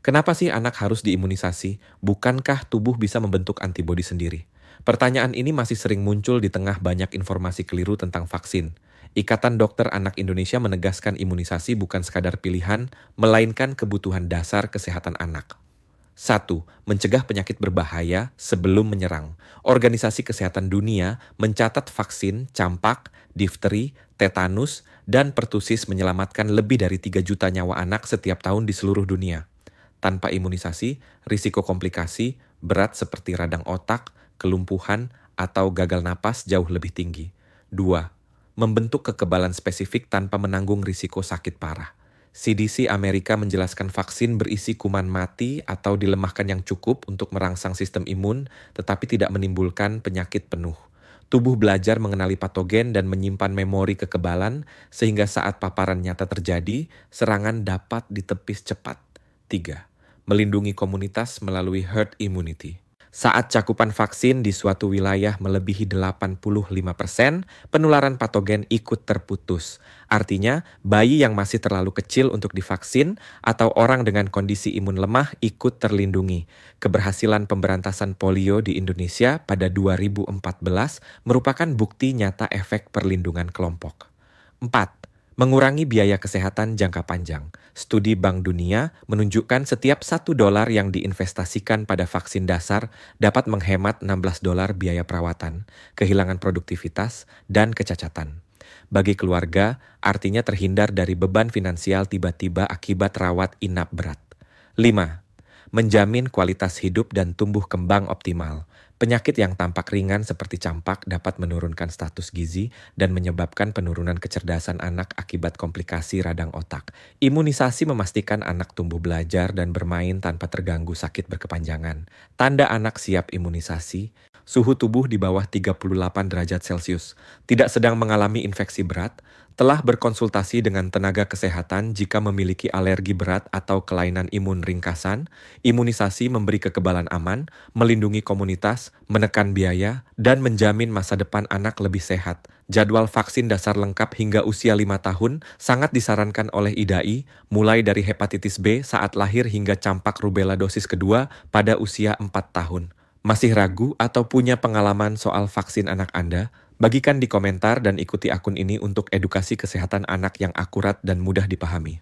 Kenapa sih anak harus diimunisasi? Bukankah tubuh bisa membentuk antibodi sendiri? Pertanyaan ini masih sering muncul di tengah banyak informasi keliru tentang vaksin. Ikatan Dokter Anak Indonesia menegaskan imunisasi bukan sekadar pilihan, melainkan kebutuhan dasar kesehatan anak. 1. Mencegah penyakit berbahaya sebelum menyerang. Organisasi Kesehatan Dunia mencatat vaksin campak, difteri, tetanus, dan pertusis menyelamatkan lebih dari 3 juta nyawa anak setiap tahun di seluruh dunia. Tanpa imunisasi, risiko komplikasi berat seperti radang otak, kelumpuhan, atau gagal napas jauh lebih tinggi. 2. Membentuk kekebalan spesifik tanpa menanggung risiko sakit parah. CDC Amerika menjelaskan vaksin berisi kuman mati atau dilemahkan yang cukup untuk merangsang sistem imun, tetapi tidak menimbulkan penyakit penuh. Tubuh belajar mengenali patogen dan menyimpan memori kekebalan, sehingga saat paparan nyata terjadi, serangan dapat ditepis cepat. 3. Melindungi komunitas melalui herd immunity. Saat cakupan vaksin di suatu wilayah melebihi 85%, penularan patogen ikut terputus. Artinya, bayi yang masih terlalu kecil untuk divaksin atau orang dengan kondisi imun lemah ikut terlindungi. Keberhasilan pemberantasan polio di Indonesia pada 2014 merupakan bukti nyata efek perlindungan kelompok. 4. Mengurangi biaya kesehatan jangka panjang. Studi Bank Dunia menunjukkan setiap $1 yang diinvestasikan pada vaksin dasar dapat menghemat $16 biaya perawatan, kehilangan produktivitas, dan kecacatan. Bagi keluarga, artinya terhindar dari beban finansial tiba-tiba akibat rawat inap berat. 5. Menjamin kualitas hidup dan tumbuh kembang optimal. Penyakit yang tampak ringan seperti campak dapat menurunkan status gizi dan menyebabkan penurunan kecerdasan anak akibat komplikasi radang otak. Imunisasi memastikan anak tumbuh belajar dan bermain tanpa terganggu sakit berkepanjangan. Tanda anak siap imunisasi: suhu tubuh di bawah 38 derajat Celcius, tidak sedang mengalami infeksi berat, telah berkonsultasi dengan tenaga kesehatan jika memiliki alergi berat atau kelainan imun ringkasan. Imunisasi memberi kekebalan aman, melindungi komunitas, menekan biaya, dan menjamin masa depan anak lebih sehat. Jadwal vaksin dasar lengkap hingga usia 5 tahun sangat disarankan oleh IDAI, mulai dari hepatitis B saat lahir hingga campak rubella dosis kedua pada usia 4 tahun. Masih ragu atau punya pengalaman soal vaksin anak Anda? Bagikan di komentar dan ikuti akun ini untuk edukasi kesehatan anak yang akurat dan mudah dipahami.